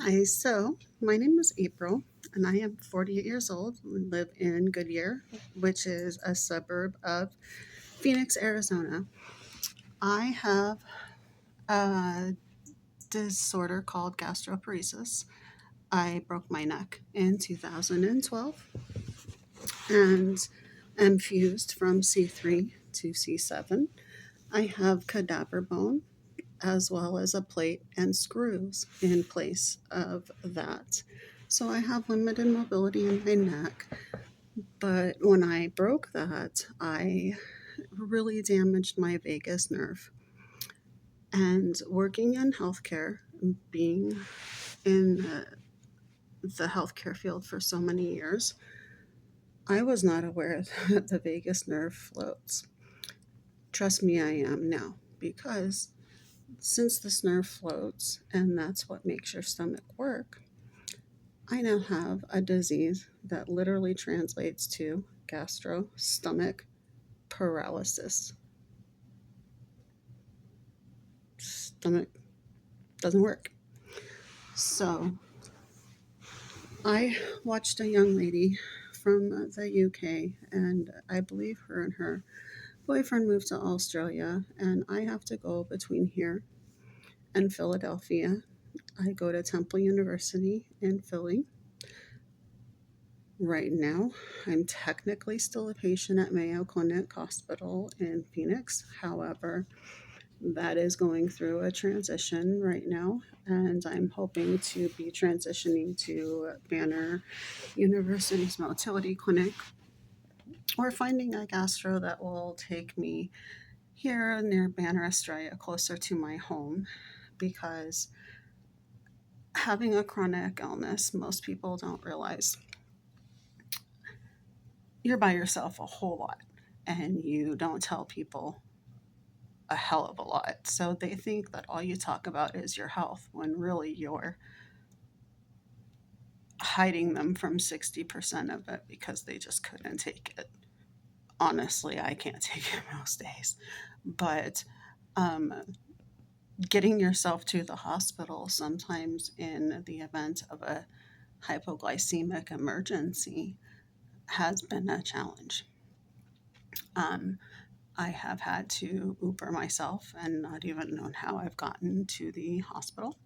Hi, so my name is April, and I am 48 years old and live in Goodyear, which is a suburb of Phoenix, Arizona. I have a disorder called gastroparesis. I broke my neck in 2012 and am fused from C3 to C7. I have cadaver bone as well as a plate and screws in place of that. So I have limited mobility in my neck. But when I broke that, I really damaged my vagus nerve. And working in healthcare, being in the healthcare field for so many years, I was not aware that the vagus nerve floats. Trust me, I am now because since this nerve floats and that's what makes your stomach work, I now have a disease that literally translates to gastro stomach paralysis. Stomach doesn't work. So I watched a young lady from the UK, and I believe her and her boyfriend moved to Australia, and I have to go between here and Philadelphia. I go to Temple University in Philly. Right now, I'm technically still a patient at Mayo Clinic Hospital in Phoenix. However, that is going through a transition right now, and I'm hoping to be transitioning to Banner University's motility clinic or finding a gastro that will take me here near Banner, Australia, closer to my home because having a chronic illness, most people don't realize you're by yourself a whole lot and you don't tell people a hell of a lot. So they think that all you talk about is your health when really you're hiding them from 60% of it because they just couldn't take it. Honestly, I can't take it most days. But um, getting yourself to the hospital sometimes in the event of a hypoglycemic emergency has been a challenge. Um, I have had to Uber myself and not even known how I've gotten to the hospital.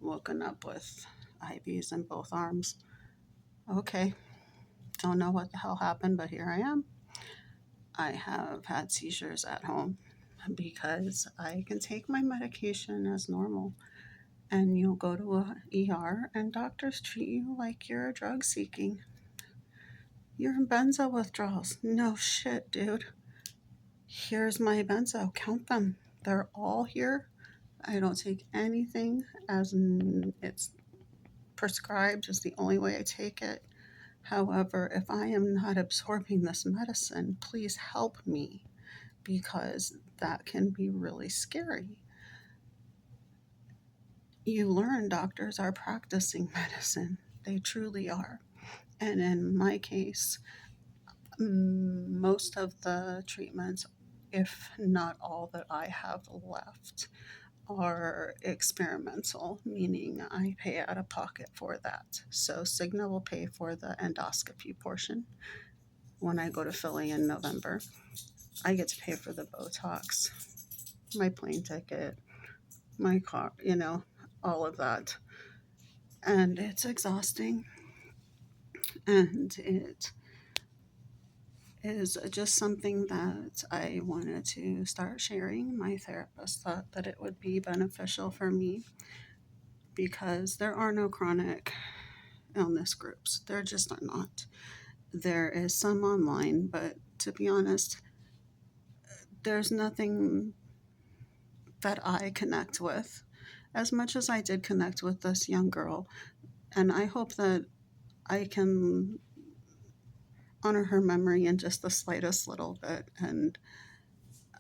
Woken up with IVs in both arms. Okay, don't know what the hell happened, but here I am. I have had seizures at home because I can take my medication as normal. And you'll go to a ER and doctors treat you like you're drug seeking. You're in benzo withdrawals. No shit, dude. Here's my benzo. Count them. They're all here. I don't take anything as it's prescribed is the only way I take it. However, if I am not absorbing this medicine, please help me because that can be really scary. You learn doctors are practicing medicine. They truly are. And in my case, most of the treatments, if not all that I have left, are experimental, meaning I pay out of pocket for that. So Cigna will pay for the endoscopy portion when I go to Philly in November. I get to pay for the Botox, my plane ticket, my car, all of that. And it's exhausting. And it is just something that I wanted to start sharing. My therapist thought that it would be beneficial for me because there are no chronic illness groups. There just are not. There is some online, but to be honest, there's nothing that I connect with as much as I did connect with this young girl. And I hope that I can honor her memory in just the slightest little bit and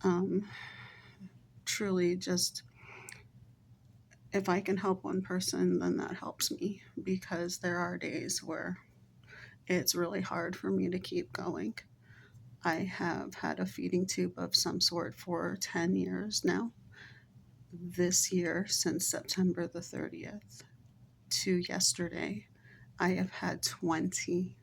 um, truly just if I can help one person, then that helps me because there are days where it's really hard for me to keep going. I have had a feeding tube of some sort for 10 years now. This year, since September the 30th, to yesterday, I have had 20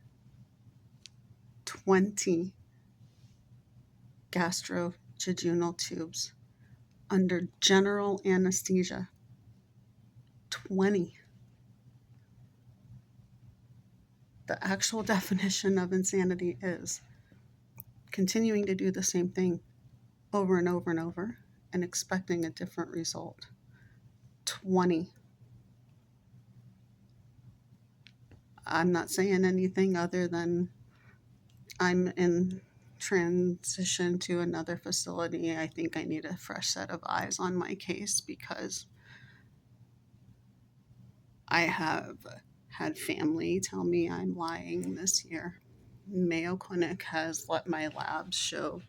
gastrojejunal tubes under general anesthesia. 20. The actual definition of insanity is continuing to do the same thing over and over and over and expecting a different result. 20. I'm not saying anything other than I'm in transition to another facility. I think I need a fresh set of eyes on my case because I have had family tell me I'm lying this year. Mayo Clinic has let my labs show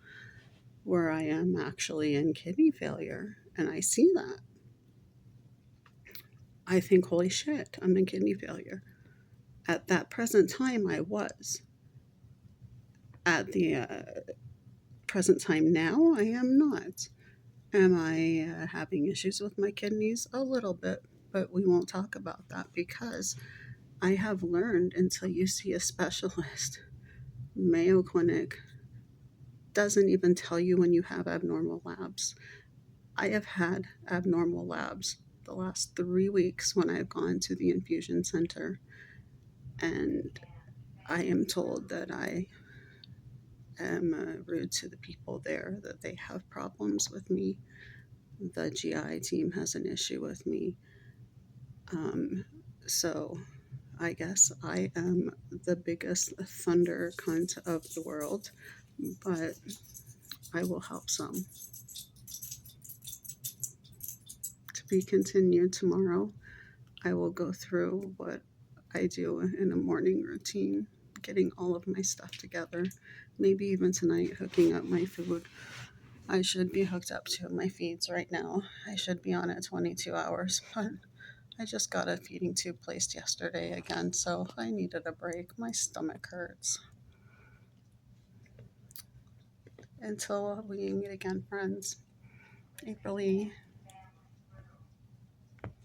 where I am actually in kidney failure, and I see that. I think, holy shit, I'm in kidney failure. At that present time, I was. At the present time now, I am not. Am I having issues with my kidneys? A little bit, but we won't talk about that because I have learned until you see a specialist, Mayo Clinic doesn't even tell you when you have abnormal labs. I have had abnormal labs the last 3 weeks when I've gone to the infusion center, and I am told that I am rude to the people there, that they have problems with me. The GI team has an issue with me. Um, so I guess I am the biggest thunder cunt of the world, but I will help some. To be continued tomorrow. I will go through what I do in a morning routine, getting all of my stuff together. Maybe even tonight, hooking up my food. I should be hooked up to my feeds right now. I should be on it 22 hours, but I just got a feeding tube placed yesterday again, so I needed a break. My stomach hurts. Until we meet again, friends. April